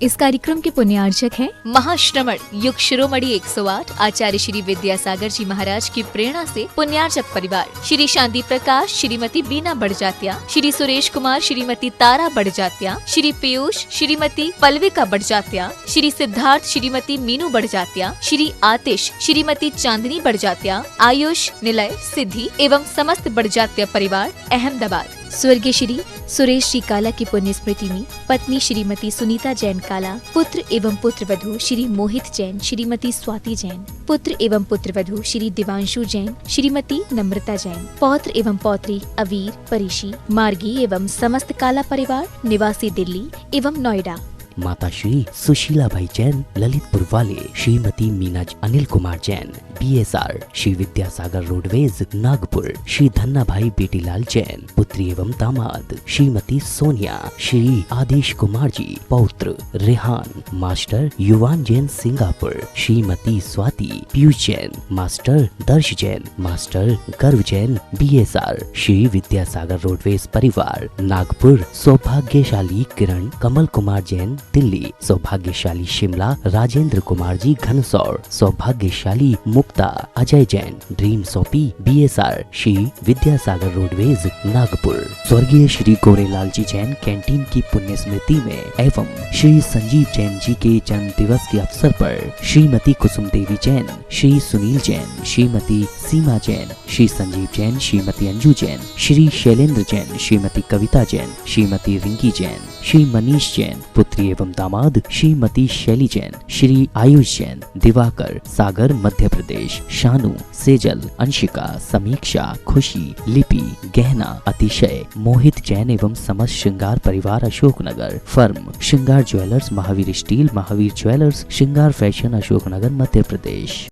इस कार्यक्रम के पुण्यार्चक हैं महाश्रमण युग शिरोमणि 108 आचार्य श्री विद्यासागर जी महाराज की प्रेरणा से पुण्यार्चक परिवार श्री शांति प्रकाश, श्रीमती बीना बड़जात्या, श्री सुरेश कुमार, श्रीमती तारा बड़जात्या, श्री पीयूष, श्रीमती पल्विका बड़जात्या, श्री सिद्धार्थ, श्रीमती मीनू बड़जात्या, श्री आतिश, श्रीमती चांदनी बड़जात्या, आयुष, निलय, सिद्धि एवं समस्त बड़जात्या परिवार अहमदाबाद। स्वर्गीय श्री सुरेश जी काला की पुण्य स्मृति में पत्नी श्रीमती सुनीता जैन काला, पुत्र एवं पुत्र वधू श्री मोहित जैन, श्रीमती स्वाति जैन, पुत्र एवं पुत्र वधू श्री दिवांशु जैन, श्रीमती नम्रता जैन, पौत्र एवं पौत्री अवीर, परिशी, मार्गी एवं समस्त काला परिवार निवासी दिल्ली एवं नोएडा। माता श्री सुशीला भाई जैन ललितपुर वाले, श्रीमती मीना अनिल कुमार जैन BSR श्री विद्यासागर रोडवेज नागपुर, श्री धन्ना भाई बेटीलाल जैन पुत्री एवं दामाद, श्रीमती सोनिया, श्री आदेश कुमार जी पौत्र रेहान, मास्टर युवान जैन सिंगापुर, श्रीमती स्वाति पीयूष जैन, मास्टर दर्श जैन, मास्टर गर्व जैन BSR श्री विद्यासागर रोडवेज परिवार नागपुर, सौभाग्यशाली किरण कमल कुमार जैन दिल्ली, सौभाग्यशाली शिमला राजेंद्र कुमार जी घनसौर, सौभाग्यशाली Mukta Ajay Jain dream soapy BSR Shri Vidyasagar roadways Nagpur. स्वर्गीय श्री गोरेलाल जी जैन कैंटीन की पुण्य स्मृति में एवं श्री संजीव जैन जी के जन्म दिवस के अवसर पर श्रीमती कुसुम देवी जैन, श्री सुनील जैन, श्रीमती सीमा जैन, श्री संजीव जैन, श्रीमती अंजू जैन, श्री शैलेंद्र जैन, श्रीमती कविता जैन, श्रीमती रिंकी जैन, श्री मनीष जैन पुत्री एवं दामाद, श्रीमती शैली जैन, श्री आयुष जैन, दिवाकर सागर मध्य प्रदेश, शानू, सेजल, अंशिका, समीक्षा, खुशी, लिपि, गहना, अतिशय, मोहित जैन एवं समस्त श्रृंगार परिवार अशोकनगर, फर्म श्रृंगार jewellers, Mahavir steel, Mahavir jewellers, श्रृंगार फैशन अशोकनगर मध्य प्रदेश।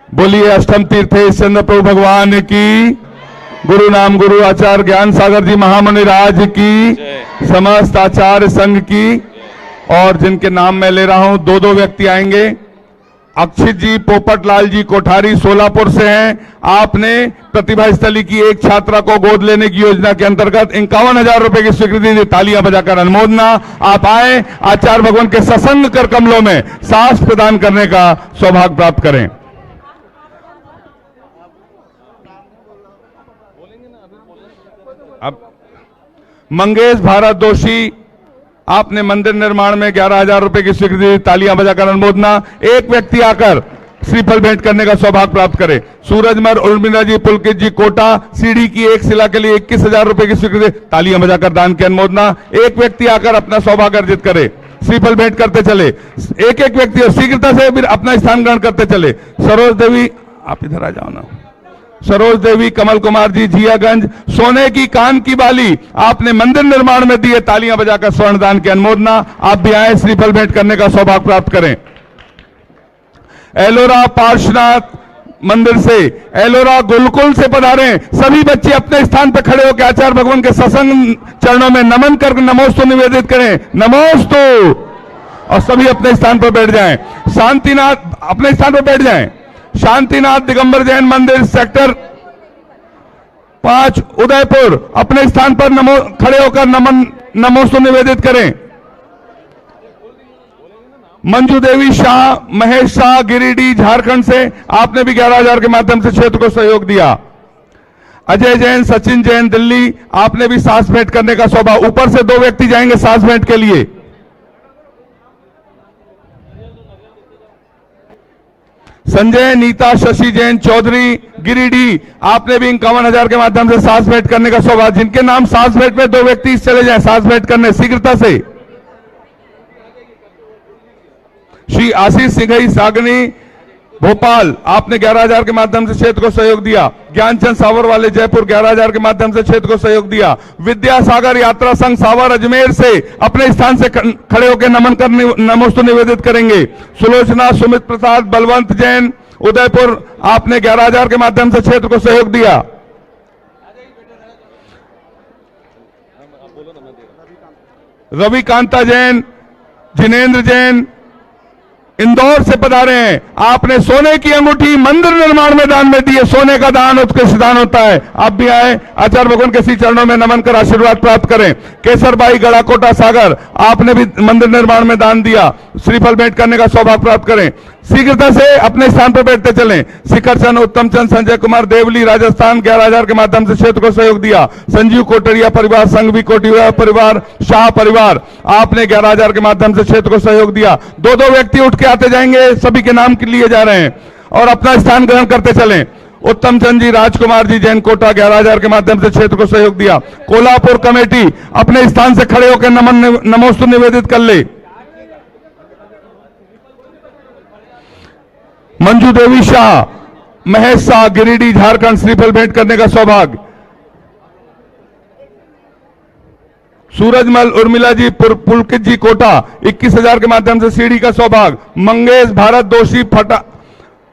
बोलिए अष्टम तीर्थेश चंद्र प्रभु भगवान की, गुरु नाम गुरु आचार्य ज्ञान सागर जी महामुनि राज की, समस्त आचार्य संघ की। और जिनके नाम मैं ले रहा हूं, दो व्यक्ति आएंगे। अक्षित जी पोपटलाल जी कोठारी सोलापुर से हैं। आपने प्रतिभा स्थली की एक छात्रा को गोद लेने की योजना के अंतर्गत 51,000 रुपए की स्वीकृति दी। तालियां बजाकर अनुमोदना। आप आए, आचार्य भगवान के सत्संग कर कमलों में सांस प्रदान करने का सौभाग्य प्राप्त करें। अब मंगेश भारत दोषी, आपने मंदिर निर्माण में 11,000 रुपए की स्वीकृति। तालियां बजाकर अनुमोदना। एक व्यक्ति आकर श्रीफल भेंट करने का सौभाग्य प्राप्त करे। सूरजमल उर्मिला जी पुलकित जी कोटा, सीढ़ी की एक शिला के लिए 21,000 रुपए की स्वीकृति। तालियां बजाकर दान की अनुमोदना। एक व्यक्ति आकर अपना सौभाग्य अर्जित करे, श्रीफल भेंट करते चले। एक एक व्यक्ति शीघ्रता से फिर अपना स्थान ग्रहण करते चले। सरोज देवी, आप इधर आ जाओ ना। सरोज देवी, कमल कुमार जी जियागंज, सोने की कान की बाली आपने मंदिर निर्माण में दिए। तालियां बजाकर स्वर्ण दान की अनुमोदना। आप भी आए, श्रीफल भेंट करने का सौभाग्य प्राप्त करें। एलोरा पार्श्वनाथ मंदिर से, एलोरा गुरुकुल से पधारे सभी बच्चे अपने स्थान पर खड़े होकर आचार्य भगवान के सत्संग चरणों में नमन कर नमोस्तु निवेदित करें। नमोस्तु। और सभी अपने स्थान पर बैठ जाएं। शांतिनाथ अपने स्थान पर बैठ जाएं। शांतिनाथ दिगंबर जैन मंदिर सेक्टर 5 उदयपुर, अपने स्थान पर खड़े होकर नमोस्तु निवेदित करें। मंजू देवी शाह, महेश शाह गिरिडीह झारखंड से, आपने भी 11,000 के माध्यम से क्षेत्र को सहयोग दिया। अजय जैन, सचिन जैन दिल्ली, आपने भी सांस भेंट करने का सौभाग्य। ऊपर से 2 व्यक्ति जाएंगे सांस भेंट के लिए। संजय, नीता, शशि जैन चौधरी गिरिडीह, आपने भी 51,000 के माध्यम से सांस भेंट करने का सौभाग्य। जिनके नाम सांस भेंट में 2 व्यक्ति चले जाएं सांस भेंट करने शीघ्रता से। श्री आशीष सिंघई सागनी भोपाल, आपने 11,000 के माध्यम से क्षेत्र को सहयोग दिया। ज्ञानचंद सावर वाले जयपुर, 11,000 के माध्यम से क्षेत्र को सहयोग दिया। विद्यासागर यात्रा संघ सावर अजमेर से अपने स्थान से खड़े होकर नमन करने नमोस्तु निवेदित करेंगे। सुलोचना, सुमित प्रसाद, बलवंत जैन उदयपुर, आपने 11,000 के माध्यम से क्षेत्र को सहयोग दिया। रवि कांता जैन, जिनेन्द्र जैन, इंदौर से पधारे हैं। आपने सोने की अंगूठी मंदिर निर्माण में दान में दी है। सोने का दान उत्कृष्ट दान होता है। आप भी आए, आचार्य भगवान के श्री चरणों में नमन कर आशीर्वाद प्राप्त करें। केसरबाई गड़ाकोटा सागर, आपने भी मंदिर निर्माण में दान दिया, श्रीफल भेंट करने का सौभाग्य प्राप्त करें। शीघ्रता से अपने स्थान पर बैठते चलें। शिखर चंद, उत्तम चंद, संजय कुमार देवली राजस्थान 11,000 के माध्यम से क्षेत्र को सहयोग दिया। संजीव कोटरिया परिवार, संघवी कोटरिया परिवार, शाह परिवार, आपने 11,000 के माध्यम से क्षेत्र को सहयोग दिया। दो दो व्यक्ति उठ के आते जाएंगे, सभी के नाम के लिए जा रहे हैं और अपना स्थान ग्रहण करते चलें। उत्तम चंद जी, राजकुमार जी, जैन कोटा 11,000 के माध्यम से क्षेत्र को सहयोग दिया। कोल्हापुर कमेटी अपने स्थान से खड़े होकर नमन नमोस्तु निवेदित कर ले। मंजू देवी शाह, महेश शाह, गिरिडीह झारखंड, श्रीफल भेंट करने का सौभाग्य। सूरजमल उर्मिला जी, पुलकित जी कोटा 21,000 के माध्यम से सीढ़ी का सौभाग्य। मंगेश भारत दोषी फटा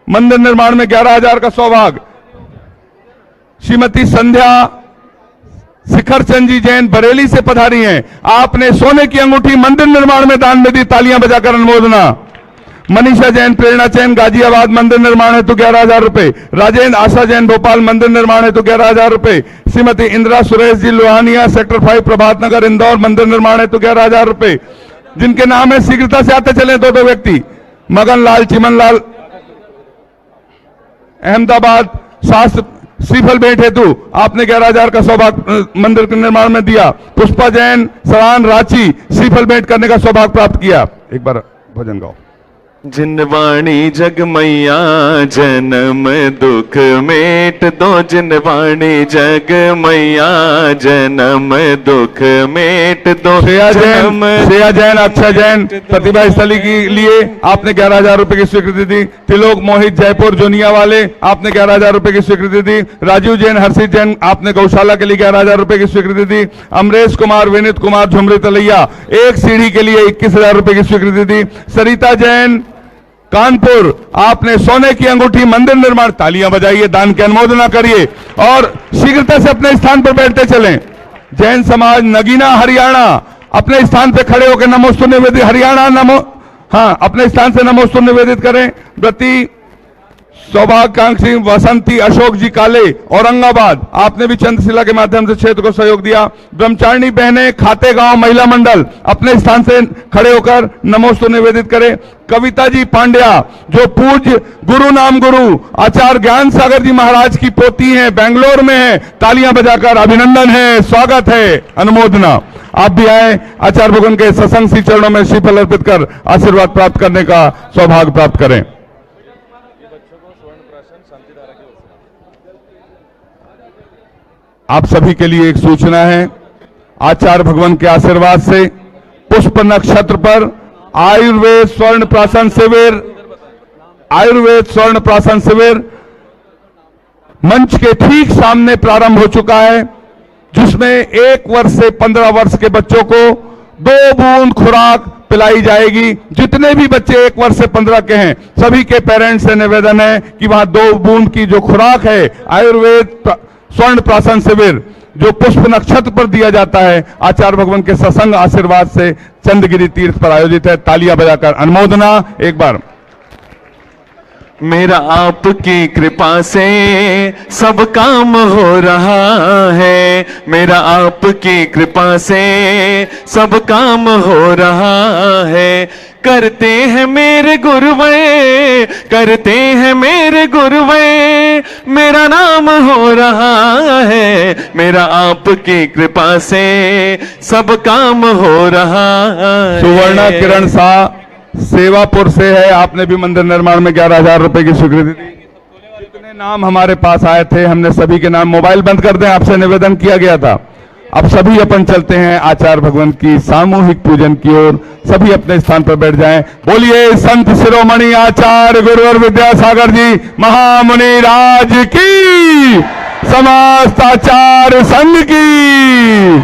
मंदिर निर्माण में 11,000 का सौभाग्य। श्रीमती संध्या शिखर चंद जी जैन बरेली से पधारी हैं। आपने सोने की अंगूठी मंदिर निर्माण में दान में दी, तालियां बजाकर अनुमोदना। मनीषा जैन प्रेरणा चैन गाजियाबाद मंदिर निर्माण हेतु 11,000 रुपए। राजेंद्र आशा जैन भोपाल मंदिर निर्माण हेतु 11,000 रुपए। श्रीमती इंदिरा सुरेश जी लोहानिया सेक्टर 5 प्रभात नगर इंदौर मंदिर निर्माण हेतु 11,000 रुपए। जिनके नाम है शीघ्रता से आते चले दो दो व्यक्ति। मगन लाल, चिमन लाल अहमदाबाद शास्त्र श्रीफल भेंट हेतु आपने 11,000 का सौभाग्य मंदिर के निर्माण में दिया। पुष्पा जैन सरान रांची श्रीफल भेंट करने का सौभाग्य प्राप्त किया। एक बार भजन गाओ। जिनवाणी जग मैया जन्म दुख मेट दो, जिनवाणी जग मैया जन्म दुख मेट दो। श्रेया जैन, अक्षय जैन प्रतिभा स्थली के लिए आपने 11,000 रुपए की स्वीकृति दी। त्रिलोक मोहित जयपुर जोनिया वाले आपने 11,000 रुपए की स्वीकृति दी। राजीव जैन, हर्षित जैन आपने गौशाला के लिए 11,000 रुपए की स्वीकृति दी। अमरेश कुमार, विनीत कुमार झुमरी तलैया एक सीढ़ी के लिए 21,000 रुपए की स्वीकृति दी। सरिता जैन कानपुर, आपने सोने की अंगूठी मंदिर निर्माण, तालियां बजाइए, दान की अनुमोदना करिए और शीघ्रता से अपने स्थान पर बैठते चलें। जैन समाज नगीना हरियाणा, अपने स्थान पर खड़े होकर नमोस्तु निवेदित, हरियाणा नमो, हाँ अपने स्थान से नमोस्तु निवेदित करें। व्रती सौभाग्यकांक्षी वसंती अशोक जी काले औरंगाबाद, आपने भी चंद्रशिला के माध्यम से क्षेत्र को सहयोग दिया। ब्रह्मचारिणी बहने खाते गांव महिला मंडल अपने स्थान से खड़े होकर नमोस्तु निवेदित करें। कविता जी पांड्या जो पूज्य गुरु नाम गुरु आचार्य ज्ञान सागर जी महाराज की पोती हैं, बेंगलोर में है, तालियां बजाकर अभिनंदन है, स्वागत है, अनुमोदना। आप भी आए, आचार्य भगवान के सत्संग श्री चरणों में श्रीफल अर्पित कर आशीर्वाद प्राप्त करने का सौभाग्य प्राप्त करें। आप सभी के लिए एक सूचना है। आचार्य भगवान के आशीर्वाद से पुष्प नक्षत्र पर आयुर्वेद स्वर्ण प्राशन शिविर मंच के ठीक सामने प्रारंभ हो चुका है, जिसमें 1 वर्ष से 15 वर्ष के बच्चों को 2 बूंद खुराक पिलाई जाएगी। जितने भी बच्चे 1 वर्ष से 15 के हैं, सभी के पेरेंट्स से निवेदन है कि वहां 2 बूंद की जो खुराक है, आयुर्वेद स्वर्ण प्राशन शिविर जो पुष्प नक्षत्र पर दिया जाता है, आचार्य भगवान के सत्संग आशीर्वाद से चंद्रगिरी तीर्थ पर आयोजित है। तालियां बजाकर अनुमोदना। एक बार मेरा आपकी कृपा से सब काम हो रहा है, मेरा आपकी कृपा से सब काम हो रहा है। करते हैं मेरे गुरुवे, करते हैं मेरे गुरुवे, मेरा नाम हो रहा है, मेरा आपकी कृपा से सब काम हो रहा है। सुवर्णा किरण शाह सेवापुर से है, आपने भी मंदिर निर्माण में 11,000 रुपए की स्वीकृति दी। जितने नाम हमारे पास आए थे, हमने सभी के नाम, मोबाइल बंद कर दें, आपसे निवेदन किया गया था। अब सभी अपन चलते हैं आचार्य भगवान की सामूहिक पूजन की ओर। सभी अपने स्थान पर बैठ जाएं। बोलिए संत शिरोमणि आचार्य गुरुवर विद्यासागर जी महामुनि राज की, समस्त आचार्य संघ की।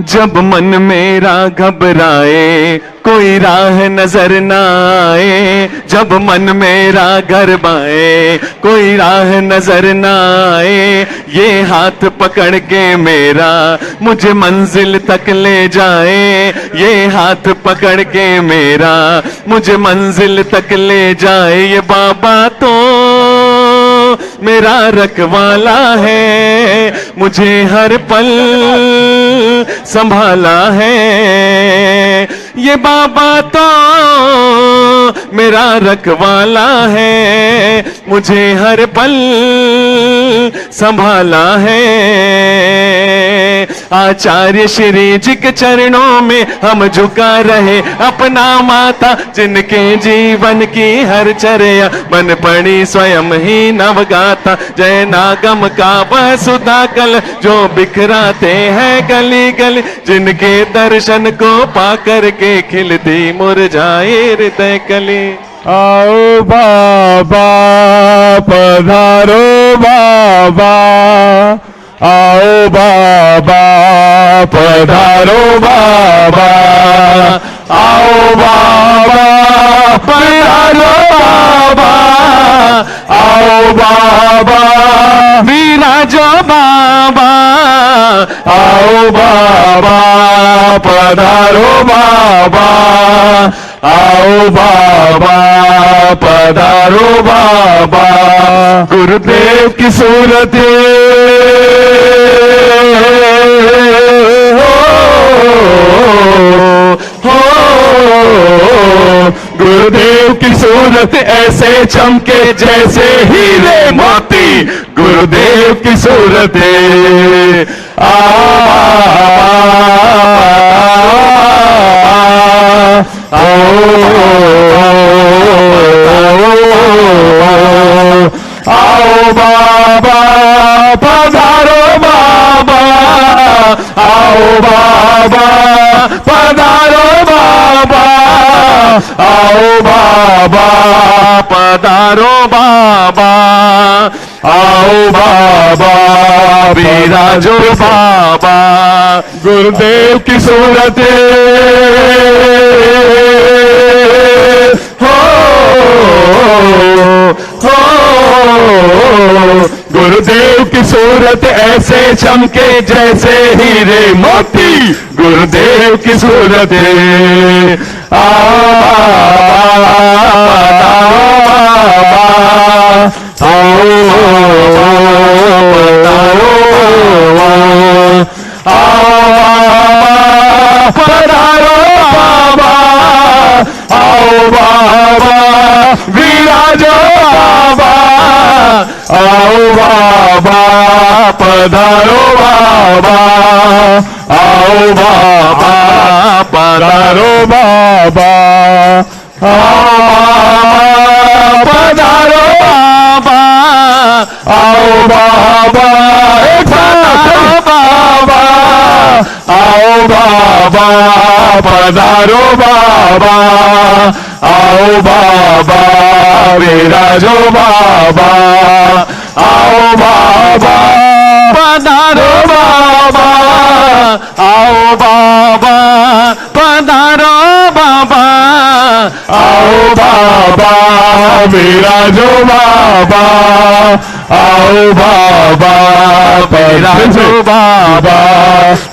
जब मन मेरा घबराए कोई राह नजर ना आए जब मन मेरा घर बाए, कोई राह नजर ना आए ये हाथ पकड़ के मेरा मुझे मंजिल तक ले जाए, ये हाथ पकड़ के मेरा मुझे मंजिल तक ले जाए। ये बाबा तो मेरा रखवाला है, मुझे हर पल संभाला है। ये बाबा तो मेरा रखवाला है, मुझे हर पल संभाला है। आचार्य श्री जी के चरणों में हम झुका रहे अपना माथा, जिनके जीवन की हर चर्या बन पड़ी स्वयं ही नवगाथा। जय नागम का वसुधा कल जो बिखराते हैं गली गली, जिनके दर्शन को पाकर के खिलती मुरझाए हृदय कली। आओ बाबा पधारो बाबा, आओ बाबा पधारो बाबा, आओ बाबा पधारो बाबा, आओ बाबा विराजो बाबा, आओ बाबा पधारो बाबा, आओ बाबा पधारो बाबा। गुरुदेव की सूरत हो, गुरुदेव की सूरत ऐसे चमके जैसे हीरे मोती, गुरुदेव की सूरत आओ बाबा पधारो बाबा, आओ बाबा पधारो बाबा, आओ बाबा पधारो बाबा, आओ बाबा विराजो बाबा। गुरुदेव की सूरत हो, गुरुदेव की सूरत ऐसे चमके जैसे हीरे मोती, गुरुदेव की सूरत पधारो बाबा, आओ बाबा विराजो बाबा, आओ बाबा पधारो बाबा, आओ बाबा पधारो बाबा, आओ पधारो बाबा, आओ बाबा पधारो बाबा, आओ बाबा पधारो बाबा, आओ बाबा विराजो बाबा, आओ बाबा पधारो बाबा, आओ बाबा पधारो बाबा, आओ बाबा विराजो बाबा, आओ बाबा विराजो बाबा।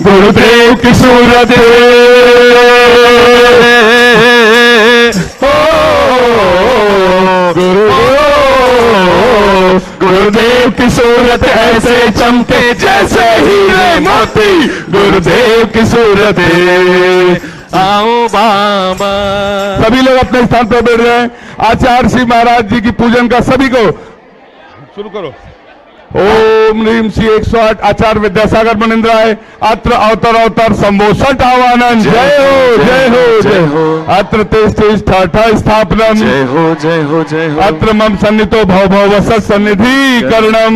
गुरुदेव की सूरत गुरुदेव की सूरत ऐसे चमके जैसे हीरे मोती, गुरुदेव की सूरत आओ बाबा। सभी लोग अपने स्थान पर बैठ रहे हैं। आचार्य श्री महाराज जी की पूजन का सभी को शुरू करो। ओम ह्रीम श्री 108 आचार्य विद्यासागर मनिंद्राय अत्र अवतर अवतर संभोषट आवानंद। जय हो जय हो जय हो। अत्र तेज ठाठा स्थापनम। जय हो जय हो जय हो। अत्र मम सन्नितो भव भव वसत सन्निधि करणम।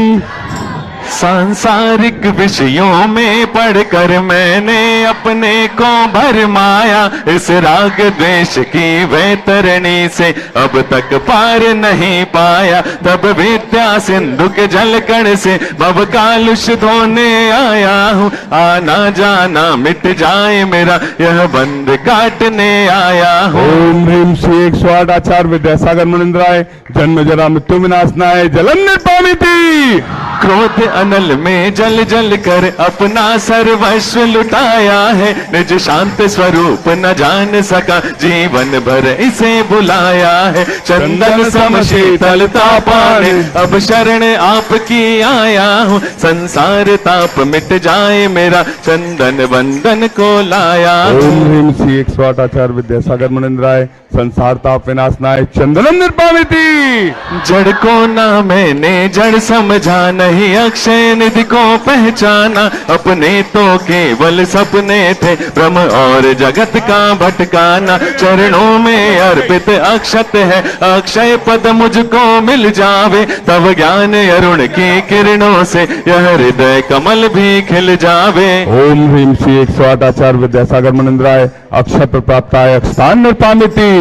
सांसारिक विषयों में पढ़कर मैंने अपने को भरमाया, इस राग द्वेष की वैतरणी से अब तक पार नहीं पाया। तब विद्या सिंधु के जलकण से भव कालुष धोने आया हूँ, आना जाना मिट जाए मेरा यह बंध काटने आया हूँ। ओम ह्रीं श्री 108 आचार्य विद्यासागर मुनिंद्राय जन्म जरा मृत्यु विनाशनाय जलम निर्पामिति। क्रोध अनल में जल जल कर अपना सर्वस्व लुटाया है, निज शांत स्वरूप न जान सका जीवन भर इसे बुलाया है। चंदन सम शीतलता पाने अब शरण आपकी आया हूँ, संसार ताप मिट जाए मेरा चंदन बंदन को लाया हूँ। ओम ह्रीं श्री 108 आचार्य विद्यासागर मुनिंद्राय संसार ताप विनाशनाय चंदनम निर्पामिति। जड़ को ना मैंने जड़ समझा, नहीं अक्षय निधि को पहचाना, अपने तो केवल सपने थे भ्रम और जगत का भटकाना। चरणों में अर्पित अक्षत है अक्षय पद मुझको मिल जावे, तब ज्ञान अरुण की किरणों से यह हृदय कमल भी खिल जावे। ओम ह्रीं श्री 108 आचार्य विद्यासागर मुनिंद्राय अक्षय प्राप्ताय अक्षतान निर्पामिति।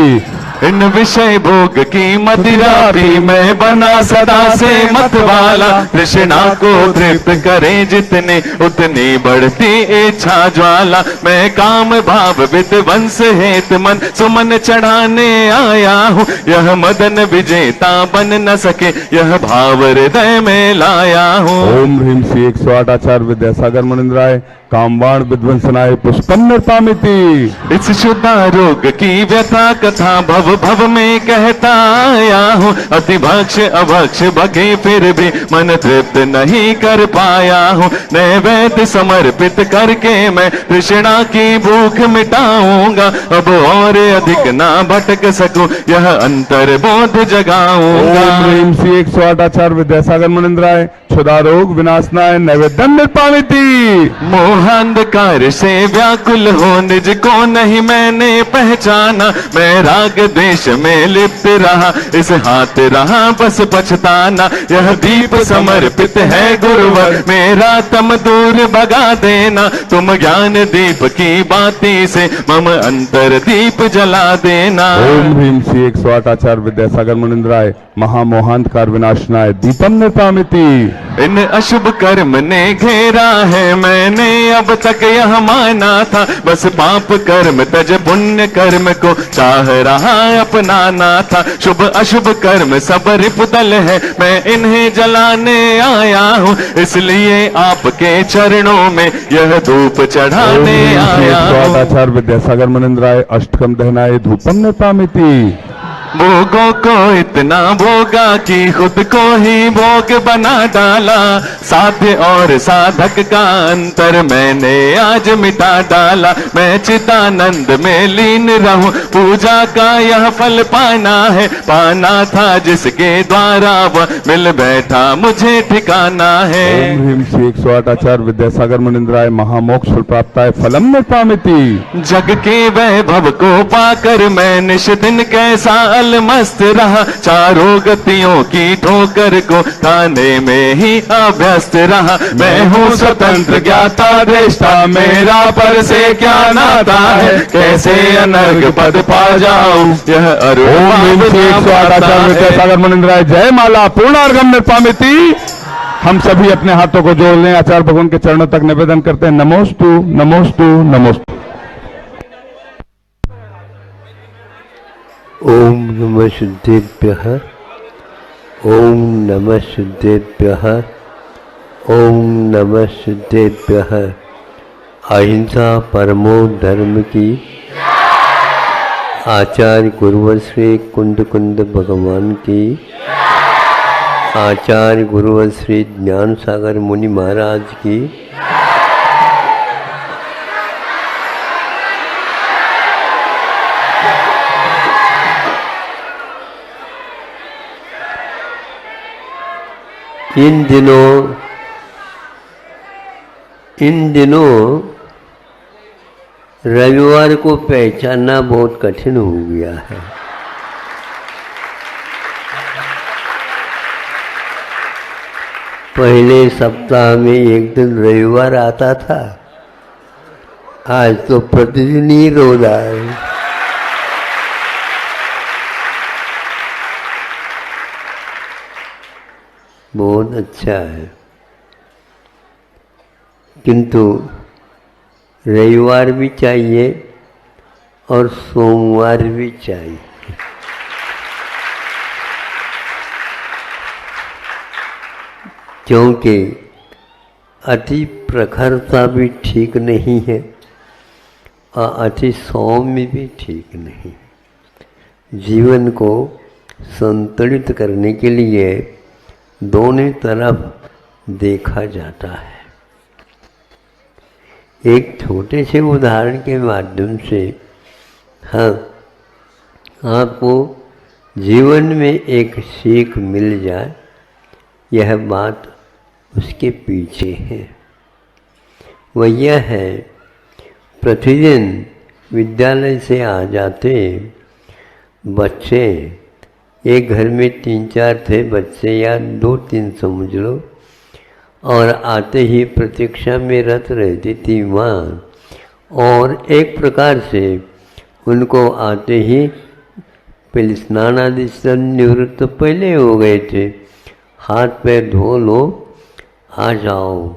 इन विषय भोग की मदिरा पी मैं बना सदा से मतवाला, कृष्णा को तृप्त करे जितने उतनी बढ़ती इच्छा ज्वाला। मैं काम भाव विध्वंस हेत मन सुमन चढ़ाने आया हूँ, यह मदन विजेता बन न सके यह भाव हृदय में लाया हूँ। ओम ह्रीं श्री 108 आचार्य विद्यासागर मुनिंद्राय कामबाण विध्वंसनाय पुष्पम निर्पामिति। इस शुद्धा रोग की व्यथा कथा भव भव में कहता आया हूँ, अति भक्ष अभक्ष भगे फिर भी मन तृप्त नहीं कर पाया हूँ। नैवेद्य समर्पित करके मैं कृष्णा की भूख मिटाऊंगा, अब और अधिक ना भटक सकूं यह अंतर बोध जगाऊंगा। ओम ह्रीं श्री 108 आचार्य विद्यासागर मुनिंद्राय क्षुधा रोग विनाशनाय नैवेद्यम निर्पामिति। मोहांधकार से व्याकुल हो निज को नहीं मैंने पहचाना, मैं राग द्वेष में लिप्त रहा इस हाथ रहा बस पछताना। यह दीप समर्पित है गुरुवर मेरा तम दूर भगा देना, तुम ज्ञान दीप की बाती से मम अंतर दीप जला देना। ओम ह्रीं श्री 108 आचार्य विद्यासागर मुनिंद्राय महामोहांधकार विनाशनाय दीपम निर्पामिति। इन अशुभ कर्म ने घेरा है मैंने अब तक यह माना था, बस पाप कर्म तज पुण्य कर्म को चाह रहा अपनाना था। शुभ अशुभ कर्म सब रिपुदल है मैं इन्हें जलाने आया हूँ, इसलिए आपके चरणों में यह धूप चढ़ाने आया हूँ। आचार्य विद्यासागर मुनिंद्राय अष्टकम दहनाय धूपम निर्पामिति। भोगों को इतना भोगा कि खुद को ही भोग बना डाला, साध्य और साधक का अंतर मैंने आज मिटा डाला। मैं चिदानंद में लीन रहूं पूजा का यह फल पाना है, पाना था जिसके द्वारा वह मिल बैठा मुझे ठिकाना है। ओम ह्रीं श्री 108 आचार्य विद्यासागर मुनिंद्राय महामोक्ष फल प्राप्ताय फलम निर्पामिति। जग के वैभव को पाकर मैं निश दिन कैसा मस्त रहा, चारों गतियों की ठोकर को खाने में ही अभ्यस्त रहा। मैं हूँ स्वतंत्र ज्ञाता दृष्टा मेरा पर से क्या नाता है, कैसे अनर्घ पद पा जाऊं यह अरुण विद्यासागर मुनिंद्राय जय माला पूर्णार्घम निर्पामिति। हम सभी अपने हाथों को जोड़ लें, आचार्य भगवान के चरणों तक निवेदन करते हैं। नमोस्तु नमोस्तु नमोस्तु। ओम नमः शुद्धेभ्यः, ओम नमः शुद्धेभ्यः, ओम नमः शुद्धेभ्यः। अहिंसा परमो धर्म की आचार्य गुरुवर श्री कुंद कुंद भगवान की, आचार्य गुरुवर श्री ज्ञान सागर मुनि महाराज की, इन दिनों रविवार को पहचानना बहुत कठिन हो गया है। पहले सप्ताह में एक दिन रविवार आता था, आज तो प्रतिदिन ही रो रहा है। बहुत अच्छा है, किंतु रविवार भी चाहिए और सोमवार भी चाहिए। क्योंकि अति प्रखरता भी ठीक नहीं है और अति सौम्य भी ठीक नहीं। जीवन को संतुलित करने के लिए दोनों तरफ देखा जाता है। एक छोटे से उदाहरण के माध्यम से हाँ आपको जीवन में एक सीख मिल जाए, यह बात उसके पीछे है। वह यह है, प्रतिदिन विद्यालय से आ जाते बच्चे, एक घर में 3-4 थे बच्चे या 2-3 समझ लो, और आते ही प्रतीक्षा में रत रहती थी माँ, और एक प्रकार से उनको आते ही पहले स्नान आदि से निवृत्त तो पहले हो गए थे, हाथ पैर धो लो, आ जाओ,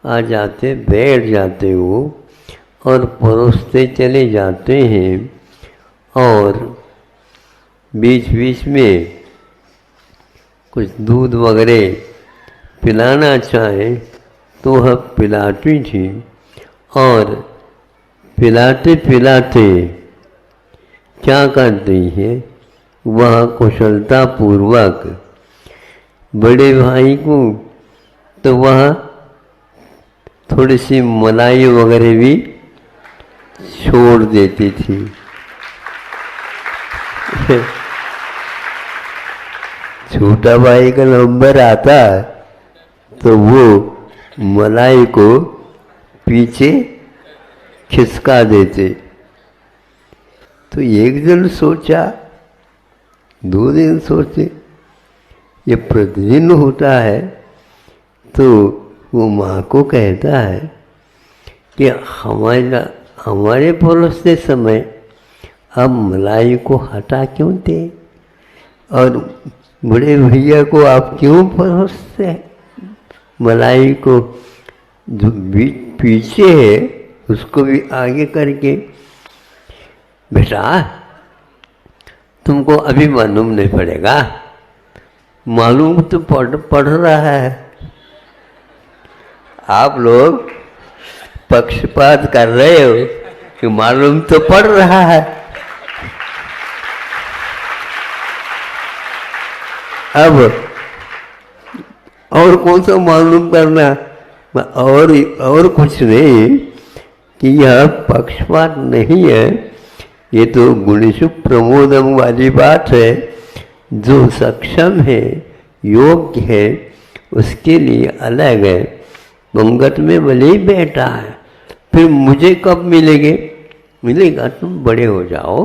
आ जाते बैठ जाते हो और परोसते चले जाते हैं, और बीच बीच में कुछ दूध वगैरह पिलाना चाहे तो वह पिलाती थी, और पिलाते पिलाते क्या करती है, वह कुशलता पूर्वक बड़े भाई को तो वह थोड़ी सी मलाई वगैरह भी छोड़ देती थी। छोटा भाई का नंबर आता तो वो मलाई को पीछे खिसका देते। तो एक दिन सोचा, 2 दिन सोचे, ये प्रतिदिन होता है, तो वो माँ को कहता है कि हमारे परोसते समय अब मलाई को हटा क्यों दे, और बड़े भैया को आप क्यों परोसते हैं? मलाई को जो पीछे है उसको भी आगे करके। बेटा तुमको अभी मालूम नहीं पड़ेगा, मालूम तो पढ़ रहा है। आप लोग पक्षपात कर रहे हो कि मालूम तो पड़ रहा है। अब और कौन सा मालूम करना, और कुछ नहीं कि यह पक्षपात नहीं है, ये तो गुणेशु प्रमोदम वाली बात है। जो सक्षम है, योग्य है, उसके लिए अलग है। पंगत में भले ही बैठा है, फिर मुझे कब मिलेगा? तुम बड़े हो जाओ,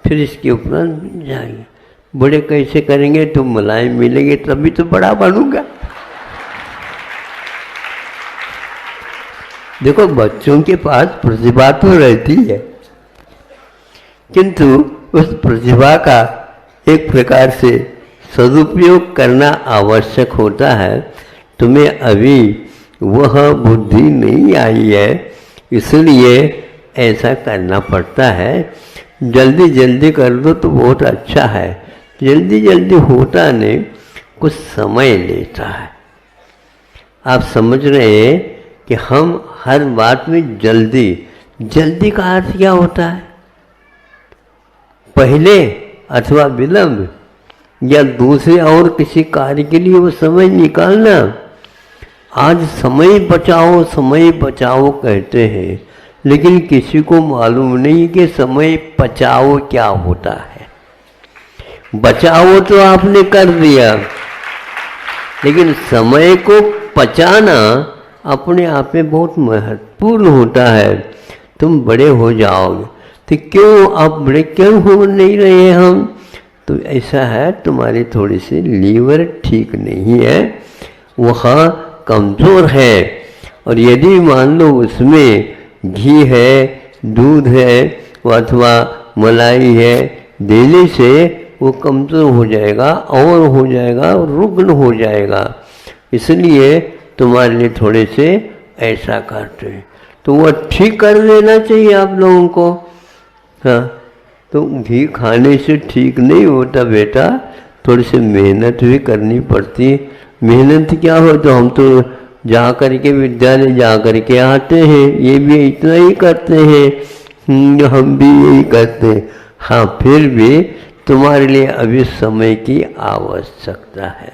फिर इसके उपरांत मिल जाएंगे। बड़े कैसे करेंगे? तुम मलाई मिलेंगे तभी तो बड़ा बनूंगा। देखो बच्चों के पास प्रतिभा तो रहती है, किंतु उस प्रतिभा का एक प्रकार से सदुपयोग करना आवश्यक होता है। तुम्हें अभी वह बुद्धि नहीं आई है, इसलिए ऐसा करना पड़ता है। जल्दी जल्दी कर दो तो बहुत अच्छा है, जल्दी जल्दी होता नहीं, कुछ समय लेता है। आप समझ रहे हैं कि हम हर बात में जल्दी का अर्थ क्या होता है? पहले अथवा विलंब या दूसरे और किसी कार्य के लिए वो समय निकालना। आज समय बचाओ कहते हैं, लेकिन किसी को मालूम नहीं कि समय बचाओ क्या होता है। बचाओ तो आपने कर दिया, लेकिन समय को बचाना अपने आप में बहुत महत्वपूर्ण होता है। तुम बड़े हो जाओगे तो क्यों आप बड़े क्यों हो नहीं रहे हम? तो ऐसा है, तुम्हारी थोड़ी सी लीवर ठीक नहीं है, वह कमज़ोर है। और यदि मान लो उसमें घी है, दूध है अथवा मलाई है, देने से वो कमज़ोर हो जाएगा और हो जाएगा, रुग्ण हो जाएगा। इसलिए तुम्हारे लिए थोड़े से ऐसा करते हैं, तो वह ठीक कर देना चाहिए आप लोगों को। हाँ, तो घी खाने से ठीक नहीं होता बेटा, थोड़ी सी मेहनत भी करनी पड़ती। मेहनत क्या हो, तो हम तो जा कर के विद्यालय जा कर के आते हैं, ये भी इतना ही करते हैं, हम भी यही करते हैं। हाँ, फिर भी तुम्हारे लिए अभी समय की आवश्यकता है।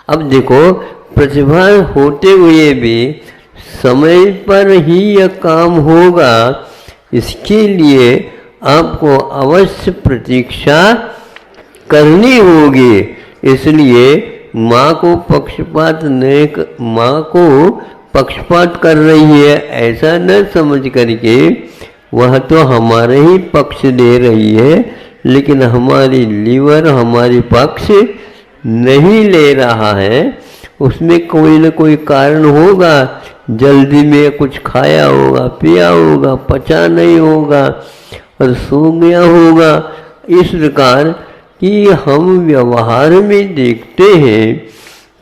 अब देखो, प्रतिभा होते हुए भी समय पर ही यह काम होगा, इसके लिए आपको अवश्य प्रतीक्षा करनी होगी। इसलिए माँ को पक्षपात कर रही है ऐसा न समझ करके, वह तो हमारे ही पक्ष ले रही है, लेकिन हमारी लीवर हमारी पक्ष नहीं ले रहा है। उसमें कोई न कोई कारण होगा, जल्दी में कुछ खाया होगा, पिया होगा, पचा नहीं होगा और सो गया होगा। इस प्रकार कि हम व्यवहार में देखते हैं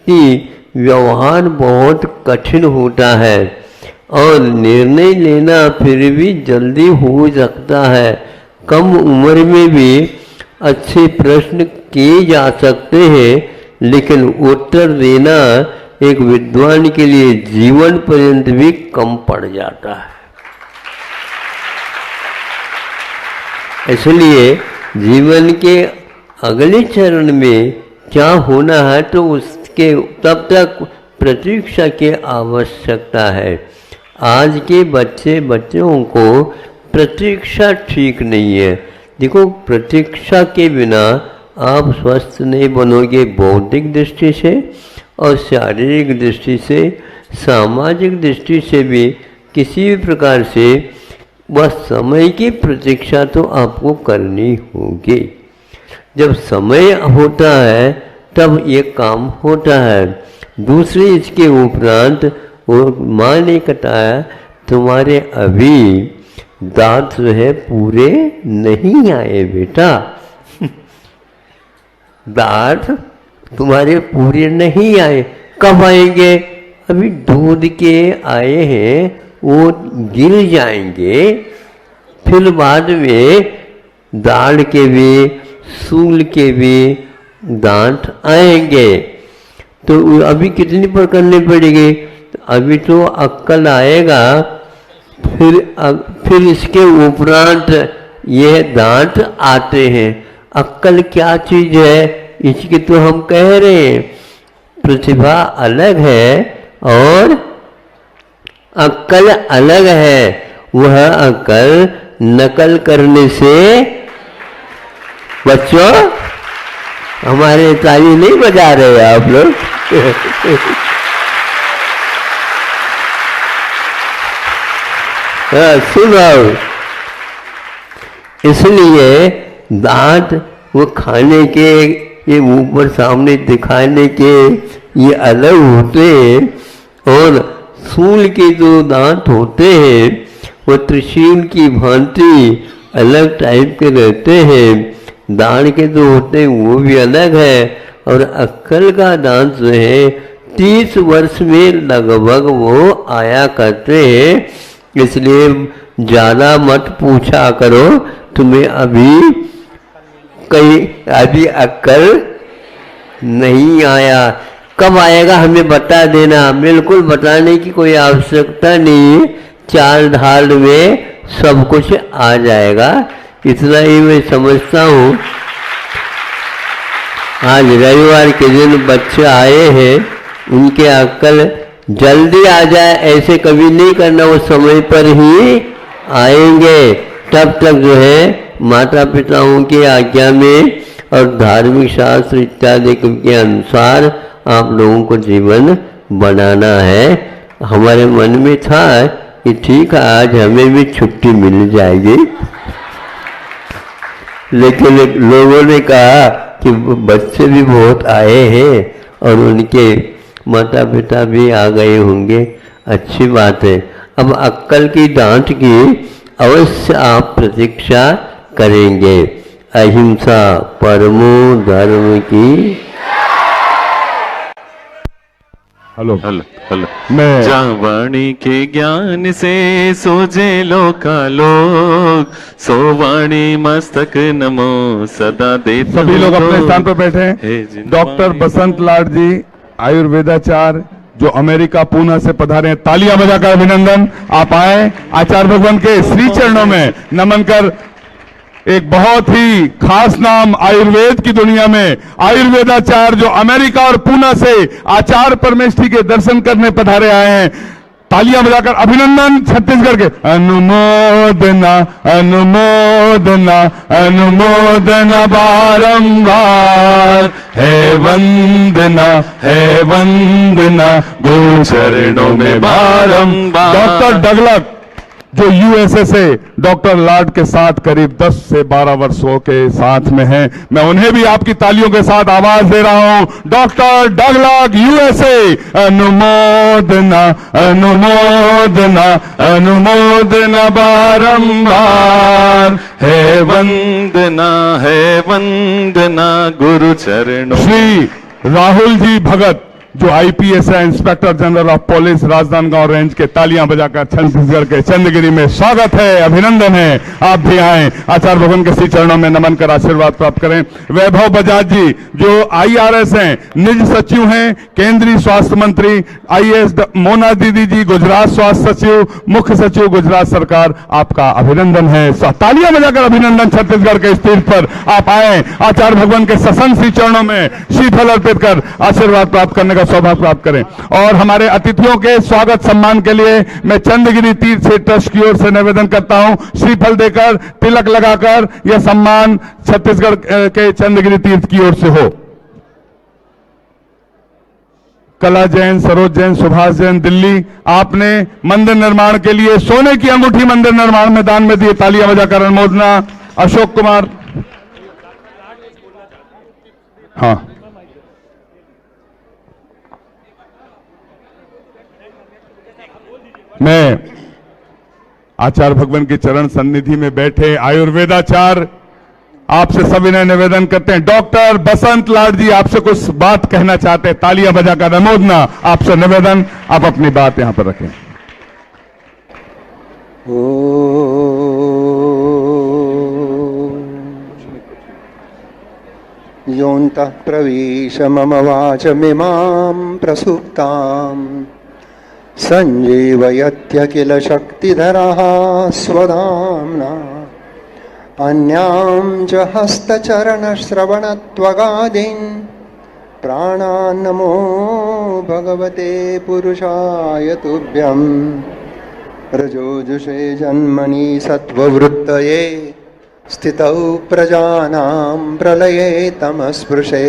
कि व्यवहार बहुत कठिन होता है और निर्णय लेना फिर भी जल्दी हो सकता है। कम उम्र में भी अच्छे प्रश्न किए जा सकते हैं, लेकिन उत्तर देना एक विद्वान के लिए जीवन पर्यंत भी कम पड़ जाता है। इसलिए जीवन के अगले चरण में क्या होना है, तो उसके तब तक प्रतीक्षा की आवश्यकता है। आज के बच्चों को प्रतीक्षा ठीक नहीं है। देखो, प्रतीक्षा के बिना आप स्वस्थ नहीं बनोगे, बौद्धिक दृष्टि से और शारीरिक दृष्टि से, सामाजिक दृष्टि से भी किसी भी प्रकार से वह समय की प्रतीक्षा तो आपको करनी होगी। जब समय होता है तब ये काम होता है। दूसरी इसके उपरांत वो माँ ने बताया, तुम्हारे अभी दांत जो है पूरे नहीं आए बेटा, दांत तुम्हारे पूरे नहीं आए। कब आएंगे? अभी दूध के आए हैं, वो गिर जाएंगे, फिर बाद में दाढ़ के भी सूल के भी दांत आएंगे। तो अभी कितनी पर करनी पड़ेगी? अभी तो अक्कल आएगा, फिर इसके उपरांत ये दांत आते हैं। अक्कल क्या चीज है, इसकी तो हम कह रहे हैं। प्रतिभा अलग है और अक्कल अलग है। वह अक्कल नकल करने से, बच्चों हमारे ताली नहीं बजा रहे आप लोग सुनो, इसलिए दांत वो खाने के, ये ऊपर सामने दिखाने के ये अलग होते हैं और सूल के जो दांत होते हैं वो त्रिशूल की भांति अलग टाइप के रहते हैं। दांत के जो होते हैं वो भी अलग है। और अक्कल का दांत जो है 30 वर्ष में लगभग वो आया करते हैं। इसलिए ज़्यादा मत पूछा करो, तुम्हें अभी अक्कल नहीं आया। कब आएगा हमें बता देना, बिल्कुल बताने की कोई आवश्यकता नहीं, चाल ढाल में सब कुछ आ जाएगा। इतना ही मैं समझता हूँ। आज रविवार के दिन बच्चे आए हैं, उनके अक्ल जल्दी आ जाए ऐसे कभी नहीं करना, वो समय पर ही आएंगे। तब तक जो है माता पिताओं की आज्ञा में और धार्मिक शास्त्र इत्यादि के अनुसार आप लोगों को जीवन बनाना है। हमारे मन में था कि ठीक है आज हमें भी छुट्टी मिल जाएगी, लेकिन लोगों ने कहा कि बच्चे भी बहुत आए हैं और उनके माता पिता भी आ गए होंगे, अच्छी बात है। अब अक्कल की डांट की अवश्य आप प्रतीक्षा करेंगे। अहिंसा परमो धर्म की। हेलो हल हल मैं जहाँ वाणी के ज्ञान से सोजे लोका लोग, सो वाणी मस्तक नमो सदा देते। सभी लोग अपने स्थान पर बैठे हे हैं। जिन डॉक्टर वाणी बसंत लाड जी आयुर्वेदाचार्य जो अमेरिका पूना से पधारे हैं, तालियां बजाकर अभिनंदन। आप आए आचार्य भगवान के श्री चरणों में नमन कर। एक बहुत ही खास नाम आयुर्वेद की दुनिया में, आयुर्वेदाचार्य जो अमेरिका और पूना से आचार्य परमेष्ठी के दर्शन करने पधारे आए हैं। तालियां बजाकर अभिनंदन। छत्तीसगढ़ के अनुमोदना अनुमोदना अनुमोदना बारंबार, है वंदना गुरु चरणों में बारंबार। डॉक्टर डगलक जो यूएसए से डॉक्टर लाड के साथ करीब 10 से 12 वर्षों के साथ में हैं, मैं उन्हें भी आपकी तालियों के साथ आवाज दे रहा हूं। डॉक्टर डगलक यूएसए, अनुमोदना अनुमोदना अनुमोदना बारंबार, है वंदना गुरु चरणों। श्री राहुल जी भगत जो आईपीएस है, inspector general of police Rajnandgaon range के, तालियां बजाकर छत्तीसगढ़ के चंद्रगिरी में स्वागत है, अभिनंदन है। आप भी आए आचार्य भगवान के श्री चरणों में नमन कर आशीर्वाद प्राप्त करें। वैभव बजाज जी जो आईआरएस हैं, निज सचिव हैं, केंद्रीय स्वास्थ्य मंत्री आईएएस मोना दीदी जी गुजरात स्वास्थ्य सचिव, मुख्य सचिव गुजरात सरकार, आपका अभिनंदन है। तालियां बजाकर अभिनंदन छत्तीसगढ़ के स्टेज पर। आप आए आचार्य भगवान के ससन श्री चरणों में श्रीफल अर्पित कर आशीर्वाद प्राप्त करने का सौभाग्य प्राप्त करें। और हमारे अतिथियों के स्वागत सम्मान के लिए मैं चंद्रगिरी तीर्थ क्षेत्र ट्रस्ट की ओर से निवेदन करता हूं, श्रीफल देकर तिलक लगाकर यह सम्मान छत्तीसगढ़ के चंद्रगिरी तीर्थ की ओर से हो। कला जैन, सरोज जैन, सुभाष जैन दिल्ली, आपने मंदिर निर्माण के लिए सोने की अंगूठी मंदिर निर्माण में दान में दिए, तालियां बजाकर अनुमोदना। अशोक कुमार, हाँ मैं आचार्य भगवान की चरण सन्निधि में बैठे आयुर्वेदाचार्य आपसे सविनय निवेदन करते हैं। डॉक्टर बसंत लाड जी आपसे कुछ बात कहना चाहते हैं, तालियां बजाकर अनुमोदना। आपसे निवेदन, आप अपनी बात यहां पर रखें। योऽन्तः प्रविश मम वाचमिमां प्रसुप्ताम् संजीवयत्यखिल शक्तिधरः स्वधाम्ना, अन्यां च हस्तचरणश्रवणत्वगादीन् प्राणान् नमो भगवते पुरुषाय तुभ्यं। रजोजुषे जन्मनि सत्त्ववृत्तये स्थितौ प्रजानां प्रलये तमस्पृशे,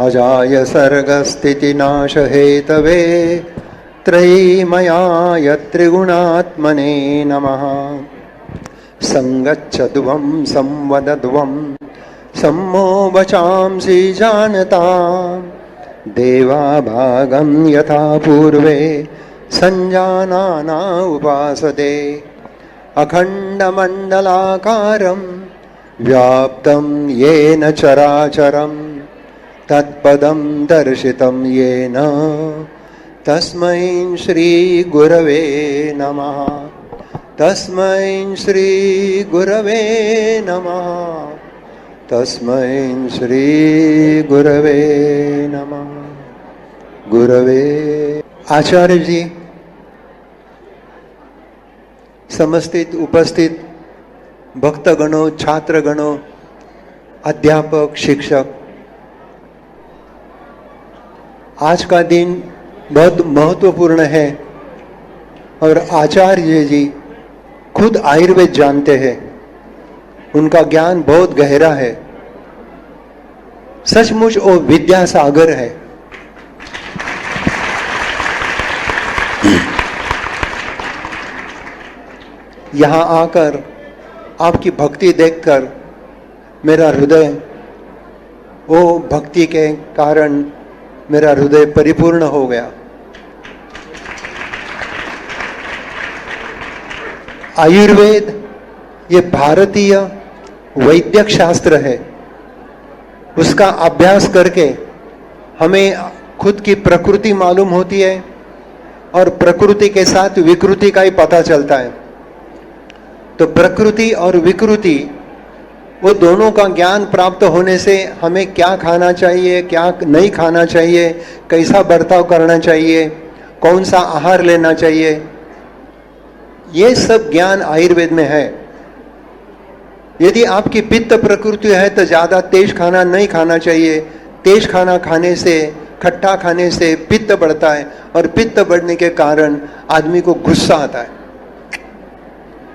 अजाय सर्गस्थितिनाशहेतवे त्रयीमयाय त्रिगुणात्मने नमः। संगच्छध्वं संवदध्वं सम्मो वचांसि जानतां, देवाभागं यथा पूर्वे संजानाना उपासते। अखण्डमण्डलाकारं व्याप्तं येन चराचरं, तत्पदं दर्शितं येन तस्मै श्री गुरवे नमः। तस्मै श्री गुरवे नमः। तस्मै श्री गुरवे नमः। गुरवे। आचार्य जी, समस्थित उपस्थित भक्तगणों, छात्रगणों, अध्यापक, शिक्षक, आज का दिन बहुत महत्वपूर्ण है और आचार्य जी खुद आयुर्वेद जानते हैं, उनका ज्ञान बहुत गहरा है, सचमुच वो विद्यासागर है। यहाँ आकर आपकी भक्ति देखकर मेरा हृदय वो भक्ति के कारण मेरा हृदय परिपूर्ण हो गया। आयुर्वेद ये भारतीय वैद्यक शास्त्र है। उसका अभ्यास करके हमें खुद की प्रकृति मालूम होती है और प्रकृति के साथ विकृति का ही पता चलता है। तो प्रकृति और विकृति वो दोनों का ज्ञान प्राप्त होने से हमें क्या खाना चाहिए, क्या नहीं खाना चाहिए, कैसा बर्ताव करना चाहिए, कौन सा आहार लेना चाहिए, ये सब ज्ञान आयुर्वेद में है। यदि आपकी पित्त प्रकृति है तो ज़्यादा तेज खाना नहीं खाना चाहिए। तेज खाना खाने से, खट्टा खाने से पित्त बढ़ता है और पित्त बढ़ने के कारण आदमी को गुस्सा आता है।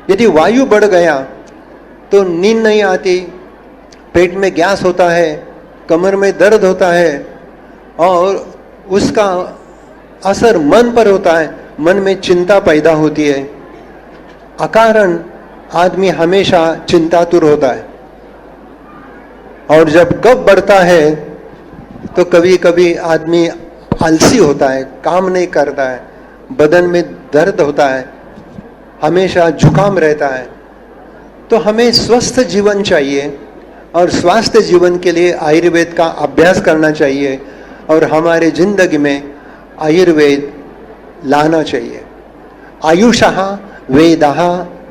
यदि वायु बढ़ गया तो नींद नहीं आती, पेट में गैस होता है, कमर में दर्द होता है और उसका असर मन पर होता है। मन में चिंता पैदा होती है। अकारण आदमी हमेशा चिंतातुर होता है। और जब कफ बढ़ता है तो कभी कभी आदमी आलसी होता है, काम नहीं करता है, बदन में दर्द होता है, हमेशा जुकाम रहता है। तो हमें स्वस्थ जीवन चाहिए और स्वास्थ्य जीवन के लिए आयुर्वेद का अभ्यास करना चाहिए और हमारे जिंदगी में आयुर्वेद लाना चाहिए। आयुषः वेदः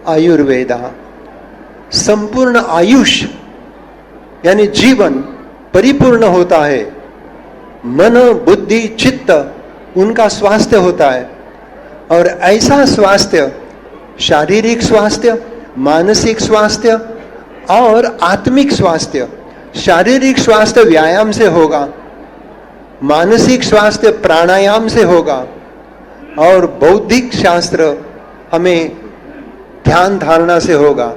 आयुर्वेदः। संपूर्ण आयुष यानी जीवन परिपूर्ण होता है। मन, बुद्धि, चित्त उनका स्वास्थ्य होता है और ऐसा स्वास्थ्य, शारीरिक स्वास्थ्य, मानसिक स्वास्थ्य और आत्मिक स्वास्थ्य। शारीरिक स्वास्थ्य व्यायाम से होगा, मानसिक स्वास्थ्य प्राणायाम से होगा और बौद्धिक शास्त्र हमें ध्यान धारणा से होगा।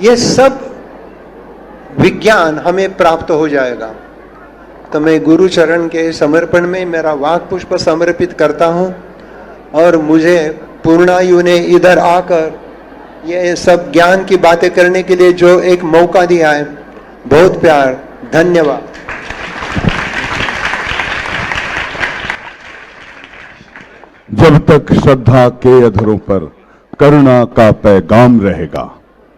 ये सब विज्ञान हमें प्राप्त हो जाएगा। तो मैं गुरु चरण के समर्पण में मेरा वाक पुष्प समर्पित करता हूँ और मुझे पूर्णायु ने इधर आकर ये सब ज्ञान की बातें करने के लिए जो एक मौका दिया है, बहुत प्यार, धन्यवाद। जब तक श्रद्धा के अधरों पर करुणा का पैगाम रहेगा,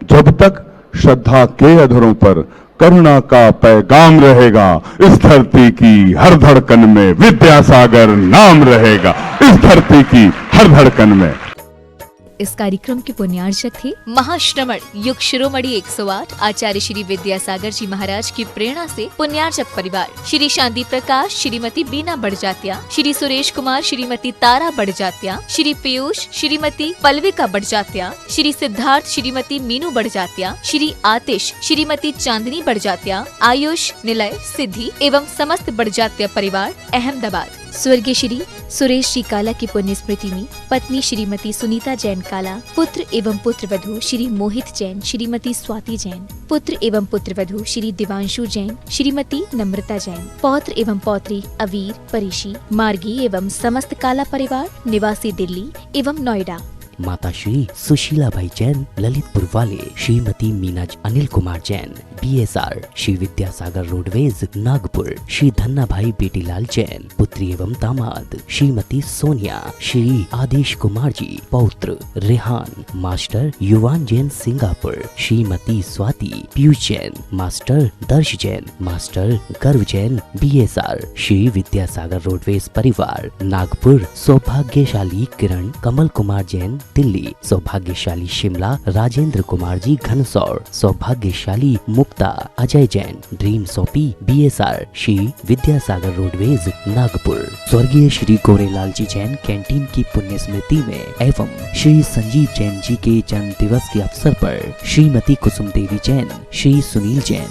जब तक श्रद्धा के अधरों पर करुणा का पैगाम रहेगा, इस धरती की हर धड़कन में विद्यासागर नाम रहेगा। इस धरती की हर धड़कन में। इस कार्यक्रम के पुण्यार्चक थे महाश्रमण युग शिरोमणि 108 आचार्य श्री विद्यासागर जी महाराज की प्रेरणा से पुण्यार्चक परिवार श्री शांति प्रकाश, श्रीमती बीना बड़जात्या, श्री सुरेश कुमार, श्रीमती तारा बड़जात्या, श्री पीयूष, श्रीमती पल्विका बड़जात्या, श्री सिद्धार्थ, श्रीमती मीनू बड़जात्या, श्री आतिश, श्रीमती चांदनी बड़जात्या, आयुष, निलय, सिद्धि एवं समस्त बड़जात्या परिवार अहमदाबाद। स्वर्गीय श्री सुरेश जी काला की पुण्य स्मृति में पत्नी श्रीमती सुनीता जैन काला, पुत्र एवं पुत्र वधू श्री मोहित जैन, श्रीमती स्वाति जैन, पुत्र एवं पुत्र वधू श्री दिवांशु जैन, श्रीमती नम्रता जैन, पौत्र एवं पौत्री अवीर, परिशी, मार्गी एवं समस्त काला परिवार निवासी दिल्ली एवं नोएडा। माता श्री सुशीला भाई जैन ललितपुर वाले, श्रीमती मीनाज अनिल कुमार जैन BSR श्री विद्यासागर रोडवेज नागपुर, श्री धन्ना भाई बेटीलाल जैन पुत्री एवं दामाद, श्रीमती सोनिया, श्री आदेश कुमार जी पौत्र रेहान, मास्टर युवान जैन सिंगापुर, श्रीमती स्वाति पीयूष जैन, मास्टर दर्श जैन, मास्टर गर्व जैन BSR श्री विद्यासागर रोडवेज परिवार नागपुर, सौभाग्यशाली किरण कमल कुमार जैन दिल्ली, सौभाग्यशाली शिमला राजेंद्र कुमार जी घनसौर, सौभाग्यशाली Mukta Ajay Jain dream soapy BSR Shri Vidyasagar roadways Nagpur. स्वर्गीय श्री गोरेलाल जी जैन कैंटीन की पुण्य स्मृति में एवं श्री संजीव जैन जी के जन्म दिवस के अवसर पर श्रीमती कुसुम देवी जैन, श्री सुनील जैन,